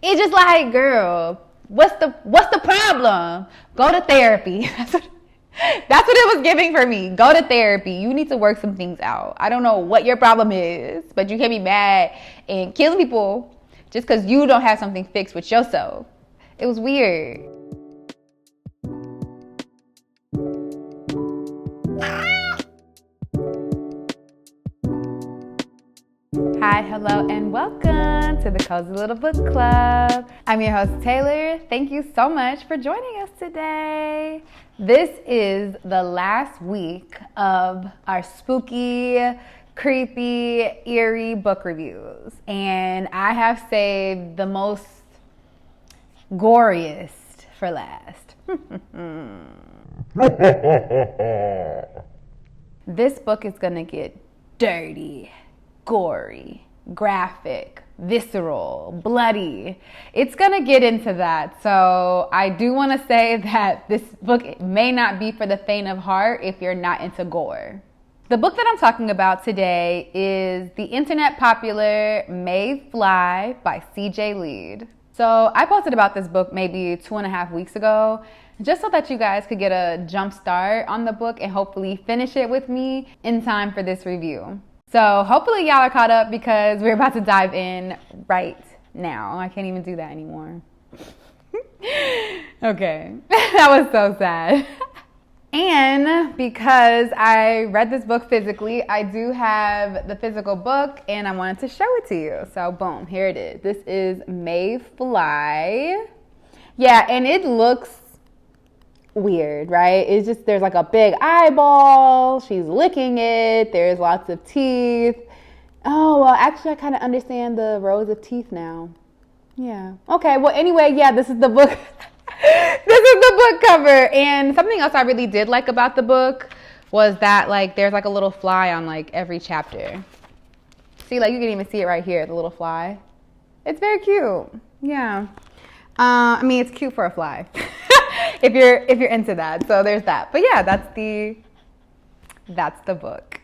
It's just like, girl, what's the problem? Go to therapy. That's what it was giving for me. Go to therapy. You need to work some things out. I don't know what your problem is, but you can't be mad and killing people just because you don't have something fixed with yourself. It was weird. Hi, hello, and welcome to the Cozy Little Book Club. I'm your host, Taylor. Thank you so much for joining us today. This is the last week of our spooky, creepy, eerie book reviews. And I have saved the most goriest for last. This book is gonna get dirty, gory, graphic, visceral, bloody. It's gonna get into that. So I do want to say that this book may not be for the faint of heart if you're not into gore. The book that I'm talking about today is the internet popular Maeve Fly by CJ Leede. So I posted about this book maybe 2.5 weeks ago, just so that you guys could get a jump start on the book and hopefully finish it with me in time for this review. So hopefully y'all are caught up because we're about to dive in right now. I can't even do that anymore. Okay, that was so sad. And because I read this book physically, I do have the physical book and I wanted to show it to you. So boom, here it is. This is Maeve Fly. Yeah, and it looks weird, right? It's just, there's like a big eyeball, she's licking it, there's lots of teeth. Oh, well, actually I kind of understand the rows of teeth now. Yeah. Okay, well, anyway, yeah, this is the book. This is the book cover. And something else I really did like about the book was that, like, there's like a little fly on like every chapter. See, like, you can even see it right here, the little fly. It's very cute. Yeah. I mean, it's cute for a fly. if you're into that. So there's that. But yeah, that's the book.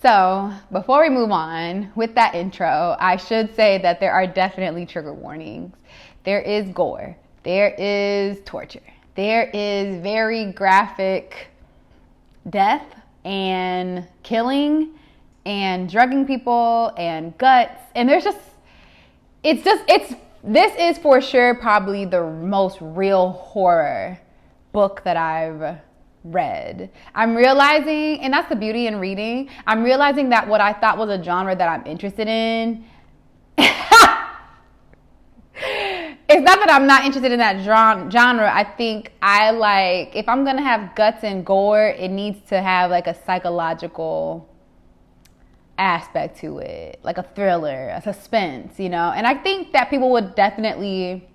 So before we move on with that intro, I should say that there are definitely trigger warnings. There is gore. There is torture. There is very graphic death and killing and drugging people and guts. And this is for sure probably the most real horror book that I've read. I'm realizing, and that's the beauty in reading, I'm realizing that what I thought was a genre that I'm interested in, it's not that I'm not interested in that genre. I think if I'm going to have guts and gore, it needs to have like a psychological aspect to it, like a thriller, a suspense, you know. And I think that people would definitely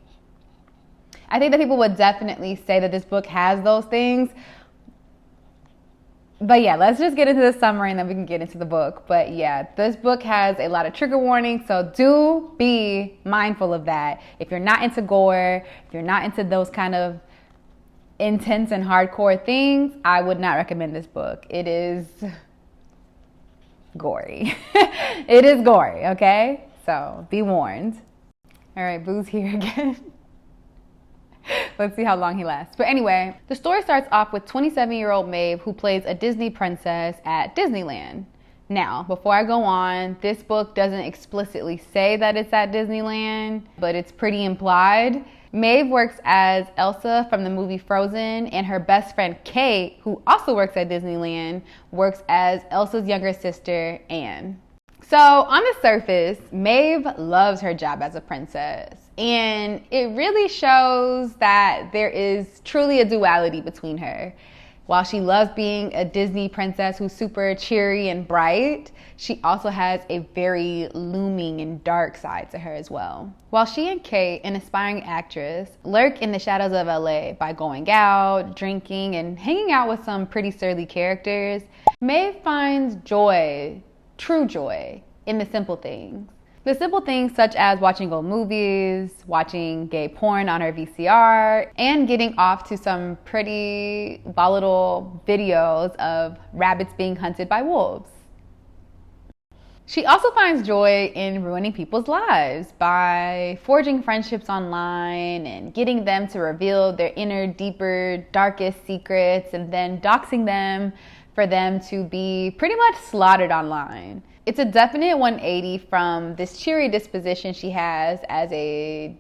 say that this book has those things. But yeah, let's just get into the summary and then we can get into the book. But yeah, this book has a lot of trigger warnings, so do be mindful of that. If you're not into gore, if you're not into those kind of intense and hardcore things, I would not recommend this book. It is gory. It is gory, okay? So be warned. All right, Boo's here again. Let's see how long he lasts. But anyway, the story starts off with 27-year-old Maeve who plays a Disney princess at Disneyland. Now, before I go on, this book doesn't explicitly say that it's at Disneyland, but it's pretty implied. Maeve works as Elsa from the movie Frozen, and her best friend Kate, who also works at Disneyland, works as Elsa's younger sister, Anne. So on the surface, Maeve loves her job as a princess, and it really shows that there is truly a duality between her. While she loves being a Disney princess who's super cheery and bright, she also has a very looming and dark side to her as well. While she and Kate, an aspiring actress, lurk in the shadows of LA by going out, drinking, and hanging out with some pretty surly characters, Maeve finds joy, true joy, in the simple things. The simple things such as watching old movies, watching gay porn on her VCR, and getting off to some pretty volatile videos of rabbits being hunted by wolves. She also finds joy in ruining people's lives by forging friendships online and getting them to reveal their inner, deeper, darkest secrets and then doxing them for them to be pretty much slaughtered online. It's a definite 180 from this cheery disposition she has as a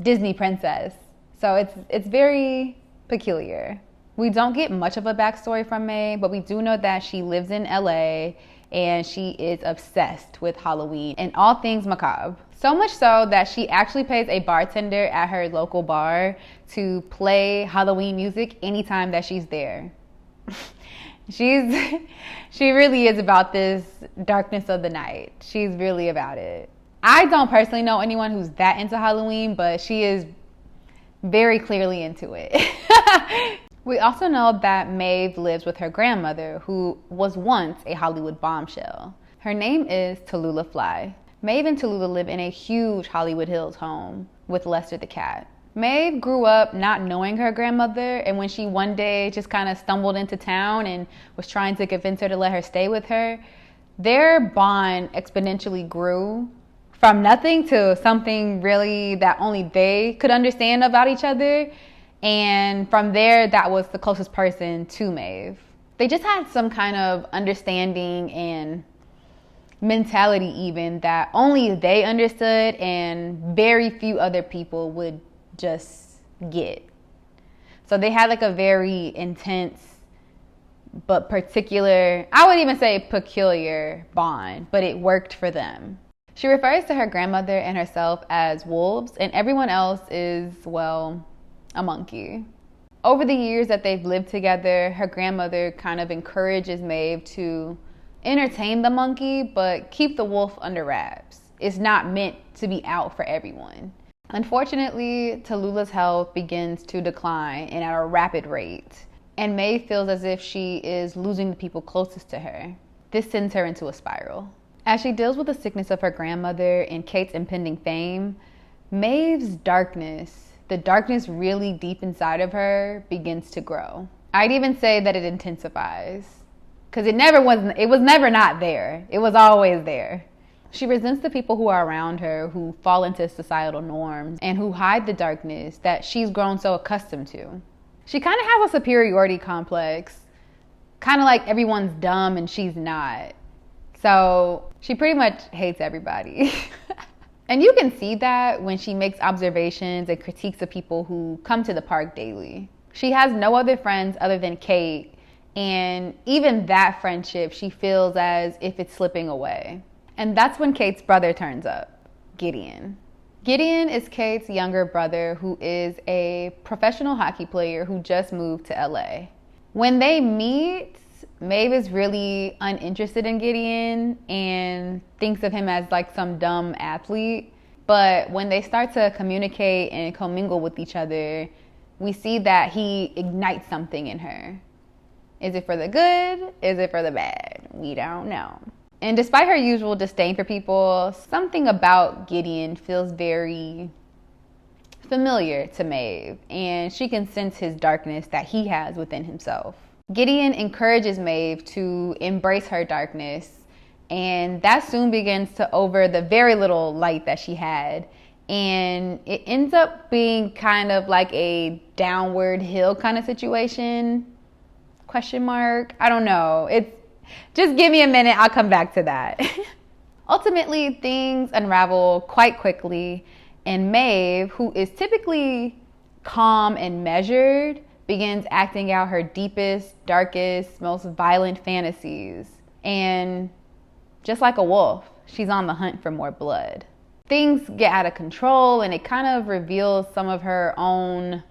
Disney princess. So it's very peculiar. We don't get much of a backstory from Maeve, but we do know that she lives in LA and she is obsessed with Halloween and all things macabre. So much so that she actually pays a bartender at her local bar to play Halloween music anytime that she's there. She really is about this darkness of the night. She's really about it. I don't personally know anyone who's that into Halloween, but she is very clearly into it. We also know that Maeve lives with her grandmother, who was once a Hollywood bombshell. Her name is Tallulah Fly. Maeve and Tallulah live in a huge Hollywood Hills home with Lester the cat. Maeve grew up not knowing her grandmother, and when she one day just kind of stumbled into town and was trying to convince her to let her stay with her, their bond exponentially grew from nothing to something really that only they could understand about each other. And from there, that was the closest person to Maeve. They just had some kind of understanding and mentality even that only they understood and very few other people would just get. So they had like a very intense but particular, I would even say peculiar bond, but it worked for them. She refers to her grandmother and herself as wolves, and everyone else is, well, a monkey. Over the years that they've lived together, her grandmother kind of encourages Maeve to entertain the monkey, but keep the wolf under wraps. It's not meant to be out for everyone. Unfortunately, Tallulah's health begins to decline and at a rapid rate, and Maeve feels as if she is losing the people closest to her. This sends her into a spiral. As she deals with the sickness of her grandmother and Kate's impending fame, Maeve's darkness, the darkness really deep inside of her, begins to grow. I'd even say that it intensifies, because it was never not there. It was always there. She resents the people who are around her, who fall into societal norms and who hide the darkness that she's grown so accustomed to. She kind of has a superiority complex, kind of like everyone's dumb and she's not. So she pretty much hates everybody. And you can see that when she makes observations and critiques of people who come to the park daily. She has no other friends other than Kate, and even that friendship she feels as if it's slipping away. And that's when Kate's brother turns up, Gideon. Gideon is Kate's younger brother who is a professional hockey player who just moved to LA. When they meet, Maeve is really uninterested in Gideon and thinks of him as like some dumb athlete. But when they start to communicate and commingle with each other, we see that he ignites something in her. Is it for the good? Is it for the bad? We don't know. And despite her usual disdain for people, something about Gideon feels very familiar to Maeve, and she can sense his darkness that he has within himself. Gideon encourages Maeve to embrace her darkness, and that soon begins to over the very little light that she had. And it ends up being kind of like a downward hill kind of situation. Question mark? I don't know. Just give me a minute, I'll come back to that. Ultimately, things unravel quite quickly, and Maeve, who is typically calm and measured, begins acting out her deepest, darkest, most violent fantasies. And just like a wolf, she's on the hunt for more blood. Things get out of control, and it kind of reveals some of her own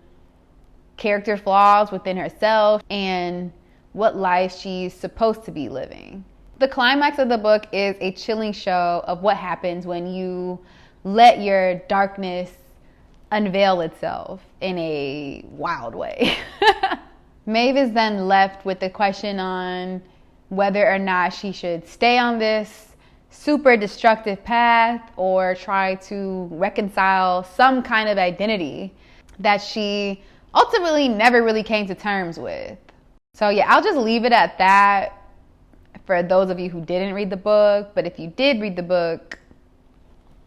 character flaws within herself and what life she's supposed to be living. The climax of the book is a chilling show of what happens when you let your darkness unveil itself in a wild way. Maeve is then left with the question on whether or not she should stay on this super destructive path or try to reconcile some kind of identity that she ultimately never really came to terms with. So yeah, I'll just leave it at that. for those of you who didn't read the book, but if you did read the book,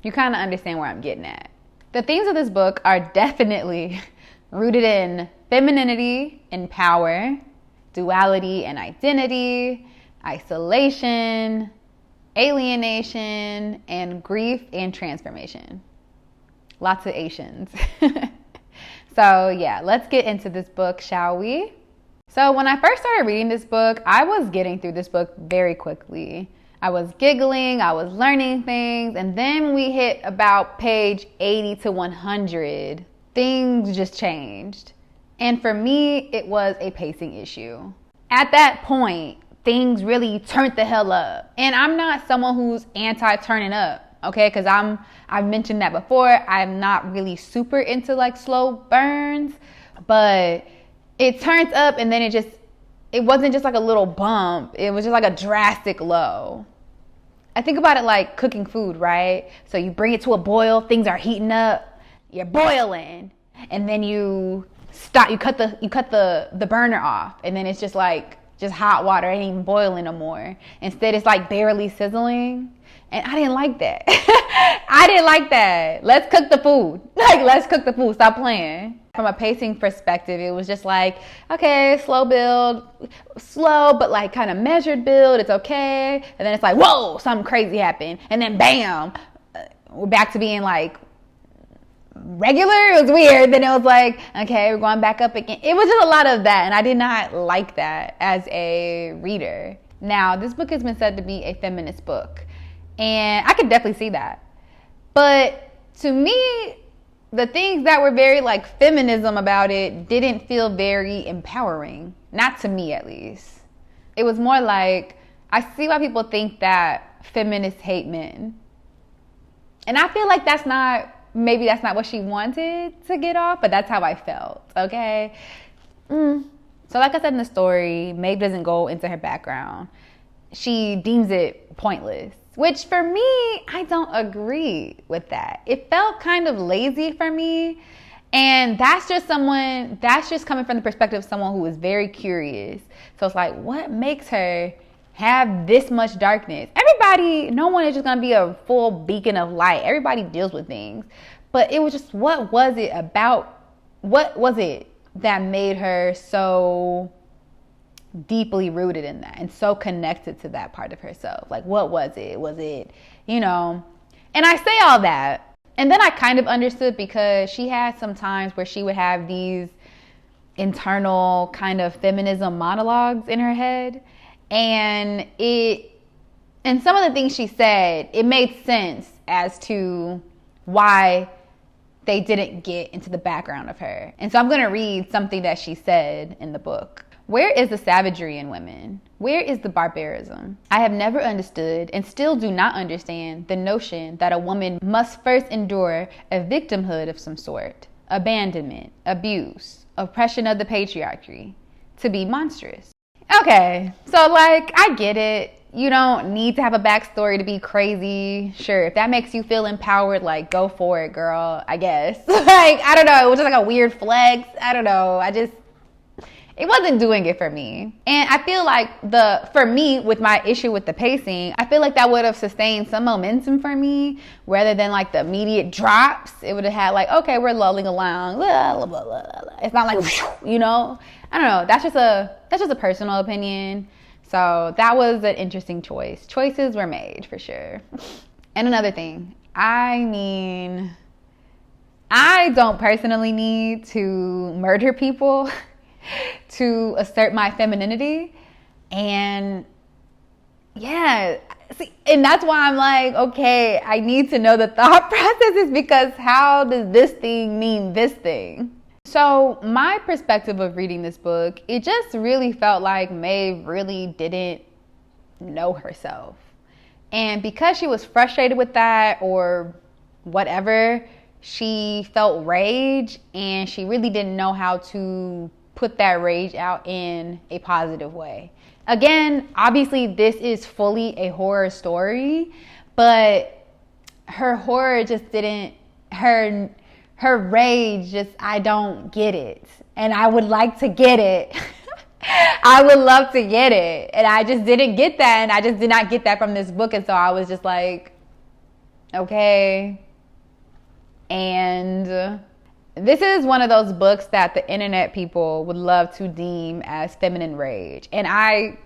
you kind of understand where I'm getting at. The themes of this book are definitely rooted in femininity and power, duality and identity, isolation, alienation, and grief and transformation. Lots of Asians. So yeah, let's get into this book, shall we? So when I first started reading this book, I was getting through this book very quickly. I was giggling, I was learning things, and then when we hit about page 80 to 100, things just changed. And for me, it was a pacing issue. At that point, things really turned the hell up. And I'm not someone who's anti-turning up, okay? Because I've mentioned that before. I'm not really super into like slow burns, but it turns up and then it wasn't just like a little bump. It was just like a drastic low. I think about it like cooking food, right? So you bring it to a boil, things are heating up, you're boiling, and then you stop, you cut the burner off, and then it's just hot water, it ain't even boiling no more. Instead, it's like barely sizzling. And I didn't like that. I didn't like that. Let's cook the food. Let's cook the food. Stop playing. From a pacing perspective, it was just like, okay, slow build, slow, but like kind of measured build. It's okay. And then it's like, whoa, something crazy happened. And then bam, we're back to being like regular. It was weird. Then it was like, okay, we're going back up again. It was just a lot of that. And I did not like that as a reader. Now, this book has been said to be a feminist book. And I could definitely see that. But to me, the things that were very like feminism about it didn't feel very empowering. Not to me, at least. It was more like, I see why people think that feminists hate men. And I feel like maybe that's not what she wanted to get off, but that's how I felt, okay? So like I said in the story, Maeve doesn't go into her background. She deems it pointless. Which for me, I don't agree with that. It felt kind of lazy for me. And that's just coming from the perspective of someone who is very curious. So it's like, what makes her have this much darkness? No one is just going to be a full beacon of light. Everybody deals with things. But it was just, what was it that made her so deeply rooted in that and so connected to that part of herself? Like, what was it? Was it, and I say all that, and then I kind of understood, because she had some times where she would have these internal kind of feminism monologues in her head, and some of the things she said, it made sense as to why they didn't get into the background of her. And so I'm going to read something that she said in the book. Where is the savagery in women? Where is the barbarism? I have never understood, and still do not understand, the notion that a woman must first endure a victimhood of some sort, abandonment, abuse, oppression of the patriarchy, to be monstrous. Okay, so like, I get it. You don't need to have a backstory to be crazy. Sure, if that makes you feel empowered, like, go for it, girl, I guess. Like, I don't know, it was just like a weird flex. I don't know, it wasn't doing it for me. And I feel like for me, with my issue with the pacing, I feel like that would have sustained some momentum for me, rather than like the immediate drops. It would have had like, okay, we're lulling along, blah, blah, blah, blah, blah. It's not like, I don't know. That's just a personal opinion. So that was an interesting choice. Choices were made for sure. And another thing, I don't personally need to murder people to assert my femininity. And yeah, see, and that's why I'm like, okay, I need to know the thought processes, because how does this thing mean this thing? So my perspective of reading this book, it just really felt like Maeve really didn't know herself. And because she was frustrated with that or whatever, she felt rage, and she really didn't know how to put that rage out in a positive way. Again, obviously this is fully a horror story, but her horror just didn't, her rage just, I don't get it. And I would like to get it. I would love to get it. And I just didn't get that. And I just did not get that from this book. And so I was just like, okay. And this is one of those books that the internet people would love to deem as feminine rage. And I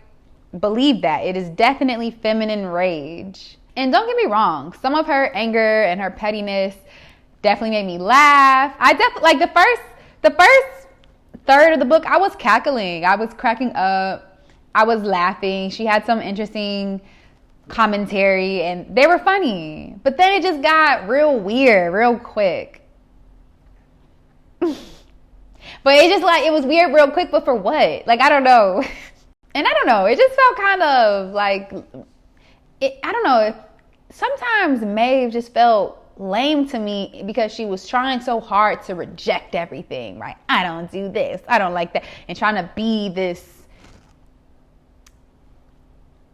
believe that. It is definitely feminine rage. And don't get me wrong, some of her anger and her pettiness definitely made me laugh. I definitely, like the first third of the book, I was cackling. I was cracking up. I was laughing. She had some interesting commentary and they were funny. But then it just got real weird real quick. But it just like, it was weird real quick, but for what? Like, I don't know. And I don't know. It just felt kind of like, I don't know. Sometimes Maeve just felt lame to me because she was trying so hard to reject everything, right? I don't do this. I don't like that. And trying to be this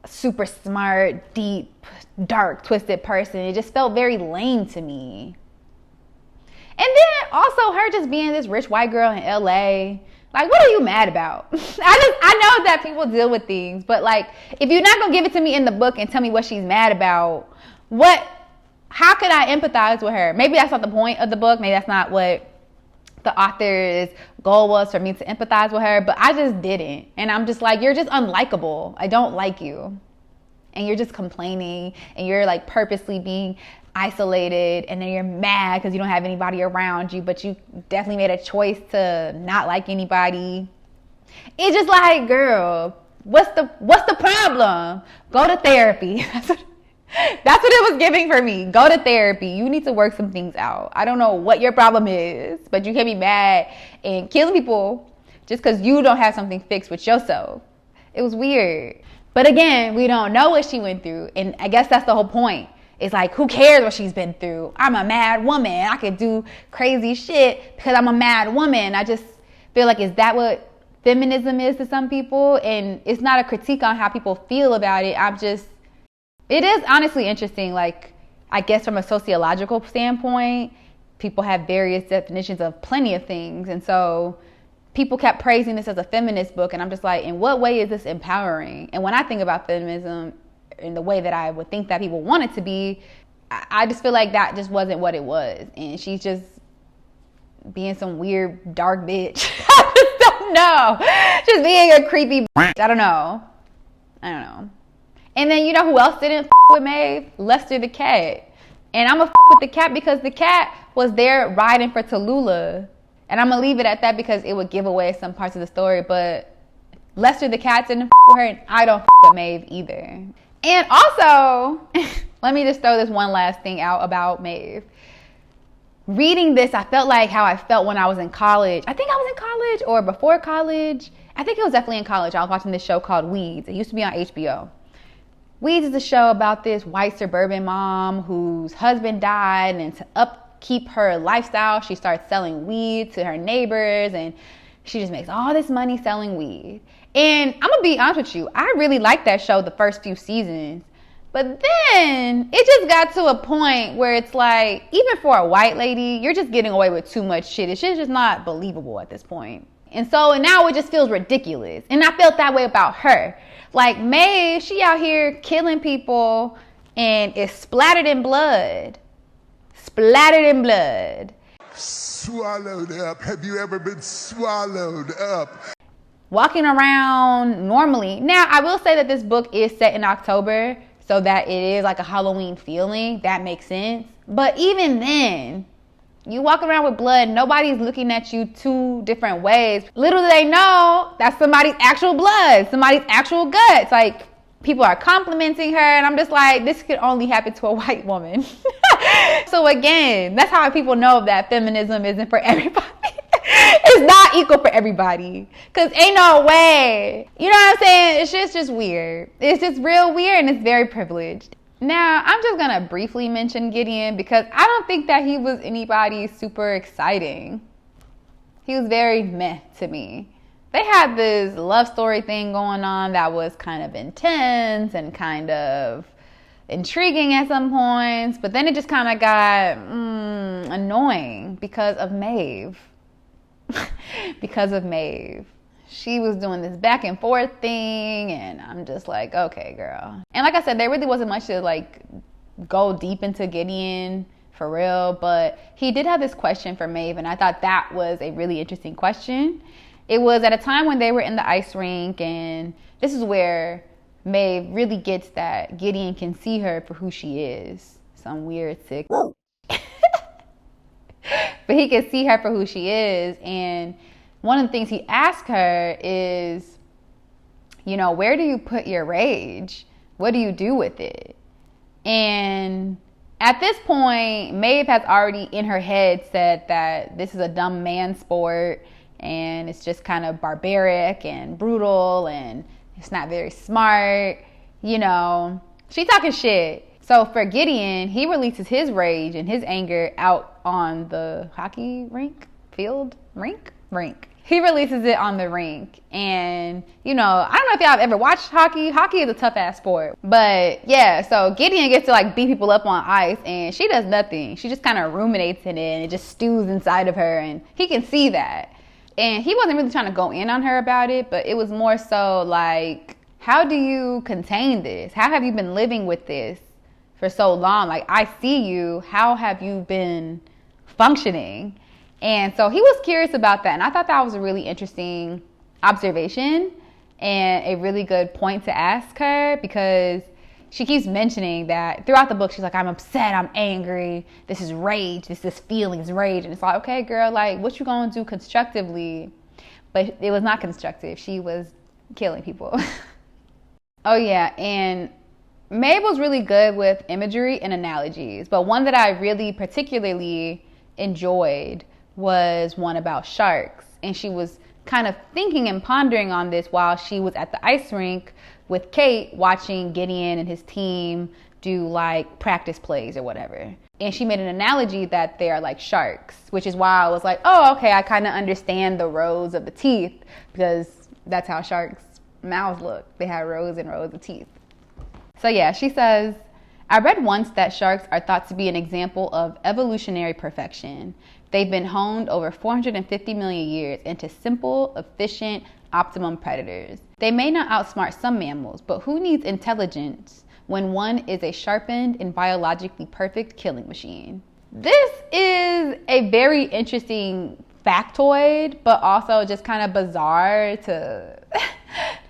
super smart, deep, dark, twisted person. It just felt very lame to me. And then also her just being this rich white girl in LA. Like, what are you mad about? I know that people deal with things, but like, if you're not gonna give it to me in the book and tell me what she's mad about, how could I empathize with her? Maybe that's not the point of the book. Maybe that's not what the author's goal was, for me to empathize with her, but I just didn't. And I'm just like, you're just unlikable. I don't like you. And you're just complaining and you're like purposely being isolated, and then you're mad because you don't have anybody around you, but you definitely made a choice to not like anybody. It's just like, girl, what's the problem? Go to therapy. That's what it was giving for me. Go to therapy. You need to work some things out. I don't know what your problem is, but you can't be mad and killing people just because you don't have something fixed with yourself. It was weird. But again, we don't know what she went through, and I guess that's the whole point. It's like, who cares what she's been through? I'm a mad woman. I could do crazy shit because I'm a mad woman. I just feel like, is that what feminism is to some people? And it's not a critique on how people feel about it. It is honestly interesting. Like, I guess from a sociological standpoint, people have various definitions of plenty of things. And so people kept praising this as a feminist book. And I'm just like, in what way is this empowering? And when I think about feminism, in the way that I would think that people want it to be, I just feel like that just wasn't what it was. And she's just being some weird, dark bitch. I just don't know. Just being a creepy bitch. I don't know. And then you know who else didn't with Maeve? Lester the cat. And I'm gonna with the cat because the cat was there riding for Tallulah. And I'm gonna leave it at that because it would give away some parts of the story. But Lester the cat didn't with her, and I don't with Maeve either. And also, let me just throw this one last thing out about Maeve. Reading this, I felt like how I felt when I was in college. I think I was in college or before college. I think it was definitely in college. I was watching this show called Weeds. It used to be on HBO. Weeds is a show about this white suburban mom whose husband died, and to upkeep her lifestyle, she starts selling weed to her neighbors, and she just makes all this money selling weed. And I'm gonna be honest with you, I really liked that show the first few seasons. But then it just got to a point where it's like, even for a white lady, you're just getting away with too much shit. It's just not believable at this point. And so now it just feels ridiculous. And I felt that way about her. Like Maeve, she out here killing people and is splattered in blood. Splattered in blood. Swallowed up. Have you ever been swallowed up? Walking around normally. Now, I will say that this book is set in October, so that it is like a Halloween feeling. That makes sense. But even then, you walk around with blood, nobody's looking at you two different ways. Little do they know that's somebody's actual blood, somebody's actual guts. Like, people are complimenting her, and I'm just like, this could only happen to a white woman. So again, that's how people know that feminism isn't for everybody. It's not equal for everybody. Because ain't no way. You know what I'm saying? It's just weird. It's just real weird, and it's very privileged. Now, I'm just going to briefly mention Gideon because I don't think that he was anybody super exciting. He was very meh to me. They had this love story thing going on that was kind of intense and kind of intriguing at some points, but then it just kind of got annoying because of Maeve. Because of Maeve. she was doing this back and forth thing, and I'm just like, okay, girl. And like I said, there really wasn't much to like go deep into Gideon for real, but he did have this question for Maeve, and I thought that was a really interesting question. It was at a time when they were in the ice rink, and this is where Maeve really gets that Gideon can see her for who she is. Some weird, sick. But he can see her for who she is, and one of the things he asked her is, you know, where do you put your rage? What do you do with it? And at this point, Maeve has already in her head said that this is a dumb man sport, and it's just kind of barbaric and brutal, and it's not very smart. You know, she talking shit. So for Gideon, he releases his rage and his anger out on the hockey rink. He releases it on the rink. And, you know, I don't know if y'all have ever watched hockey. Hockey is a tough ass sport. But yeah, so Gideon gets to like beat people up on ice, and she does nothing. She just kind of ruminates in it, and it just stews inside of her, and he can see that. And he wasn't really trying to go in on her about it, but it was more so like, how do you contain this? How have you been living with this for so long? Like, I see you. How have you been functioning? And so he was curious about that. And I thought that was a really interesting observation and a really good point to ask her, because she keeps mentioning that throughout the book. She's like, I'm upset, I'm angry, this is rage, this feelings, rage. And it's like, okay, girl, like, what you gonna do constructively? But it was not constructive. She was killing people. Oh yeah, and Maeve was really good with imagery and analogies, but one that I really particularly enjoyed was one about sharks. And she was kind of thinking and pondering on this while she was at the ice rink with Kate, watching Gideon and his team do like practice plays or whatever. And she made an analogy that they are like sharks, which is why I was like, oh, okay, I kind of understand the rows of the teeth, because that's how sharks' mouths look. They have rows and rows of teeth. So yeah, she says, I read once that sharks are thought to be an example of evolutionary perfection. They've been honed over 450 million years into simple, efficient, optimum predators. They may not outsmart some mammals, but who needs intelligence when one is a sharpened and biologically perfect killing machine? This is a very interesting factoid, but also just kind of bizarre to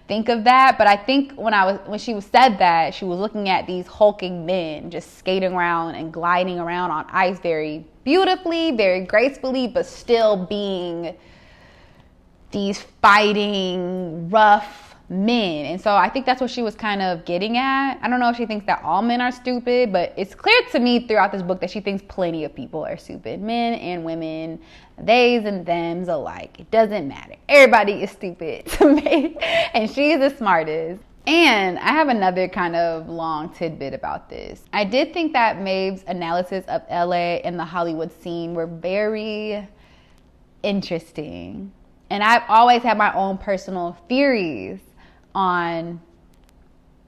think of that. But I think when she said that, she was looking at these hulking men just skating around and gliding around on ice very beautifully, very gracefully, but still being these fighting, rough men. And so I think that's what she was kind of getting at. I don't know if she thinks that all men are stupid, but it's clear to me throughout this book that she thinks plenty of people are stupid. Men and women, theys and thems alike. It doesn't matter. Everybody is stupid to me, and she is the smartest. And I have another kind of long tidbit about this. I did think that Maeve's analysis of LA and the Hollywood scene were very interesting. And I've always had my own personal theories on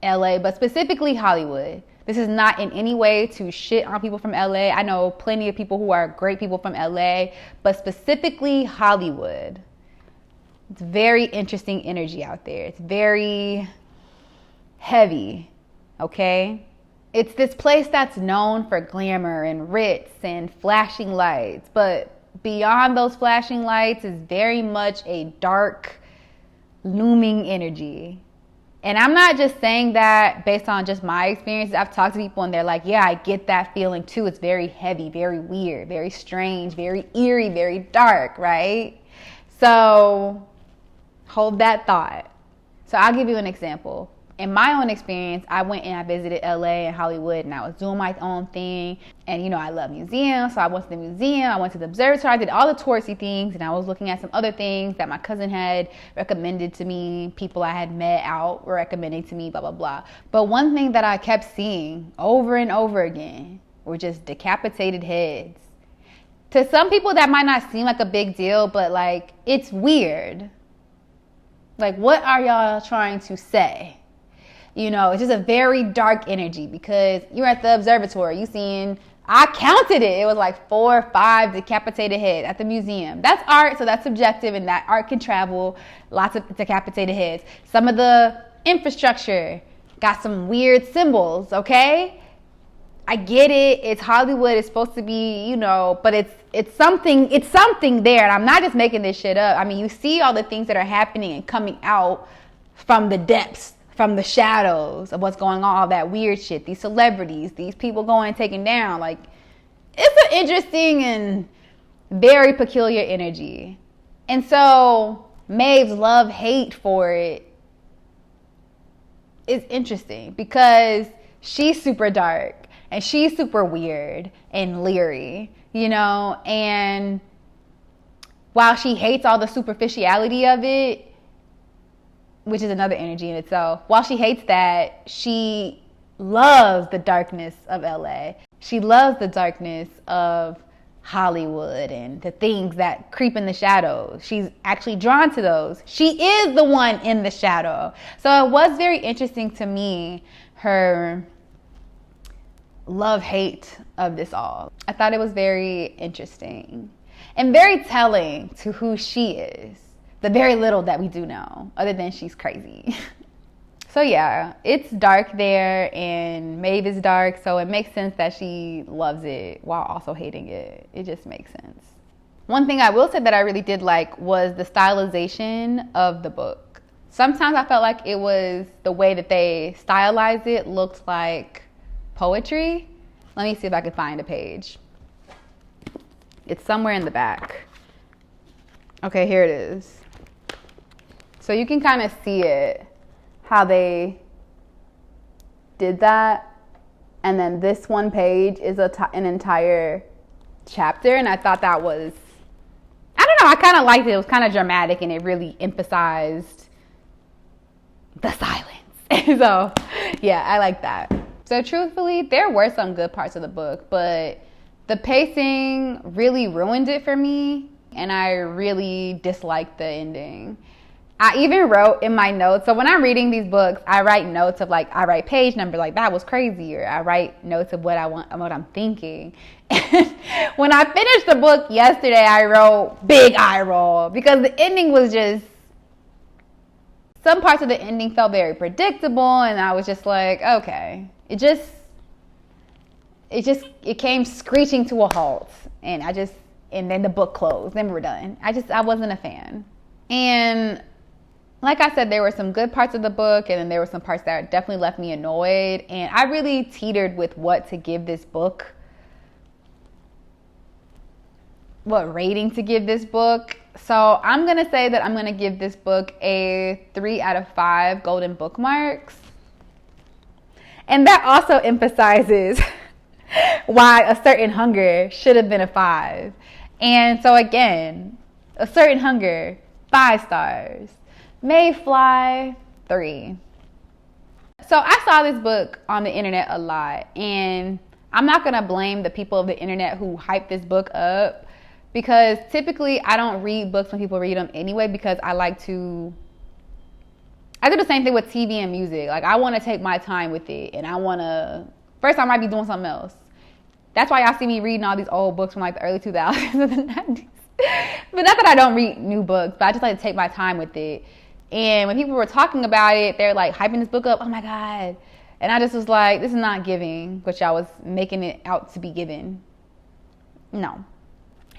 LA, but specifically Hollywood. This is not in any way to shit on people from LA. I know plenty of people who are great people from LA, but specifically Hollywood. It's very interesting energy out there. It's very heavy, okay? It's this place that's known for glamour and ritz and flashing lights, but beyond those flashing lights is very much a dark, looming energy. And I'm not just saying that based on just my experiences. I've talked to people and they're like, yeah, I get that feeling too. It's very heavy, very weird, very strange, very eerie, very dark, right? So hold that thought. So I'll give you an example. In my own experience, I went and I visited LA and Hollywood, and I was doing my own thing. And, you know, I love museums. So I went to the museum, I went to the observatory, I did all the touristy things. And I was looking at some other things that my cousin had recommended to me, people I had met out were recommending to me, blah, blah, blah. But one thing that I kept seeing over and over again were just decapitated heads. To some people, that might not seem like a big deal, but like, it's weird. Like, what are y'all trying to say? You know, it's just a very dark energy, because you're at the observatory, you seeing I counted it. It was like 4 or 5 decapitated heads at the museum. That's art, so that's subjective, and that art can travel. Lots of decapitated heads. Some of the infrastructure got some weird symbols, okay? I get it. It's Hollywood. It's supposed to be, you know, but it's something there. And I'm not just making this shit up. I mean, you see all the things that are happening and coming out from the depths, from the shadows of what's going on, all that weird shit. These celebrities, these people going and taken down. Like, it's an interesting and very peculiar energy. And so Maeve's love-hate for it is interesting because she's super dark and she's super weird and leery, you know? And while she hates all the superficiality of it, which is another energy in itself. While she hates that, she loves the darkness of LA. She loves the darkness of Hollywood and the things that creep in the shadows. She's actually drawn to those. She is the one in the shadow. So it was very interesting to me, her love-hate of this all. I thought it was very interesting and very telling to who she is. The very little that we do know, other than she's crazy. So yeah, it's dark there, and Maeve is dark, so it makes sense that she loves it while also hating it. It just makes sense. One thing I will say that I really did like was the stylization of the book. Sometimes I felt like it was the way that they stylized it looked like poetry. Let me see if I can find a page. It's somewhere in the back. Okay, here it is. So you can kind of see it, how they did that. And then this one page is an entire chapter. And I thought that was, I don't know, I kind of liked it. It was kind of dramatic and it really emphasized the silence. So yeah, I like that. So truthfully, there were some good parts of the book, but the pacing really ruined it for me. And I really disliked the ending. I even wrote in my notes, so when I'm reading these books, I write notes of like, I write page number, like that was crazy, or I write notes of what I want, what I'm thinking. And when I finished the book yesterday, I wrote big eye roll because the ending was just, some parts of the ending felt very predictable, and I was just like, okay, it came screeching to a halt, and then the book closed, then we were done. I wasn't a fan. And like I said, there were some good parts of the book, and then there were some parts that definitely left me annoyed. And I really teetered with what to give this book, what rating to give this book. So I'm going to say that I'm going to give this book a 3 out of 5 golden bookmarks. And that also emphasizes why A Certain Hunger should have been a 5. And so again, A Certain Hunger, 5 stars. Maeve Fly, 3. So I saw this book on the internet a lot, and I'm not going to blame the people of the internet who hyped this book up, because typically I don't read books when people read them anyway, because I do the same thing with TV and music. Like, I want to take my time with it, and first I might be doing something else. That's why y'all see me reading all these old books from like the early 2000s and the 90s. But not that I don't read new books, but I just like to take my time with it. And when people were talking about it, they're like hyping this book up. Oh my God. And I just was like, this is not giving what y'all was making it out to be given. No.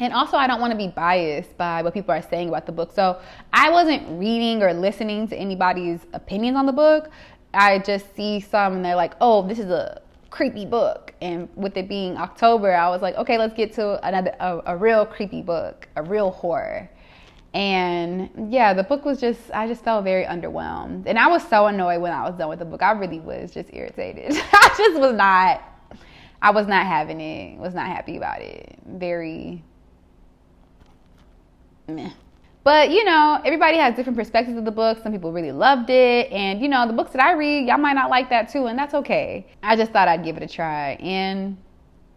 And also, I don't want to be biased by what people are saying about the book. So I wasn't reading or listening to anybody's opinions on the book. I just see some and they're like, oh, this is a creepy book. And with it being October, I was like, okay, let's get to a real creepy book, a real horror. And yeah, the book was I just felt very underwhelmed. And I was so annoyed when I was done with the book. I really was just irritated. I was not having it. Was not happy about it. Very meh. But, you know, everybody has different perspectives of the book. Some people really loved it. And, you know, the books that I read, y'all might not like that too. And that's okay. I just thought I'd give it a try. And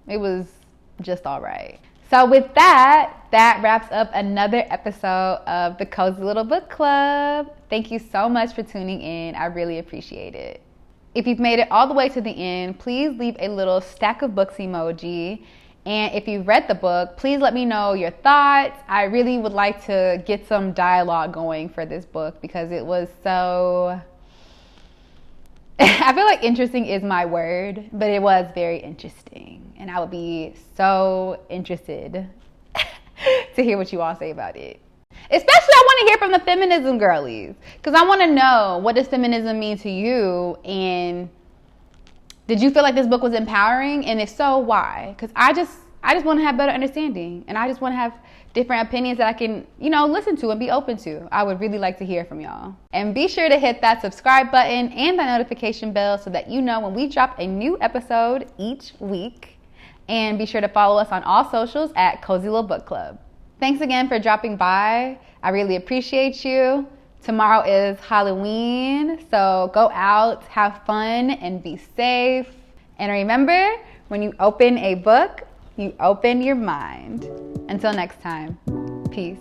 it was just all right. So with that wraps up another episode of the Cozy Little Book Club. Thank you so much for tuning in. I really appreciate it. If you've made it all the way to the end, please leave a little stack of books emoji. And if you've read the book, please let me know your thoughts. I really would like to get some dialogue going for this book because it was so... I feel like interesting is my word, but it was very interesting. And I would be so interested to hear what you all say about it. Especially I want to hear from the feminism girlies, because I want to know, what does feminism mean to you? And did you feel like this book was empowering? And if so, why? Because I just want to have better understanding, and I just want to have different opinions that I can, listen to and be open to. I would really like to hear from y'all. And be sure to hit that subscribe button and that notification bell so that you know when we drop a new episode each week. And be sure to follow us on all socials at Cozy Little Book Club. Thanks again for dropping by. I really appreciate you. Tomorrow is Halloween, so go out, have fun, and be safe. And remember, when you open a book, you open your mind. Until next time, peace.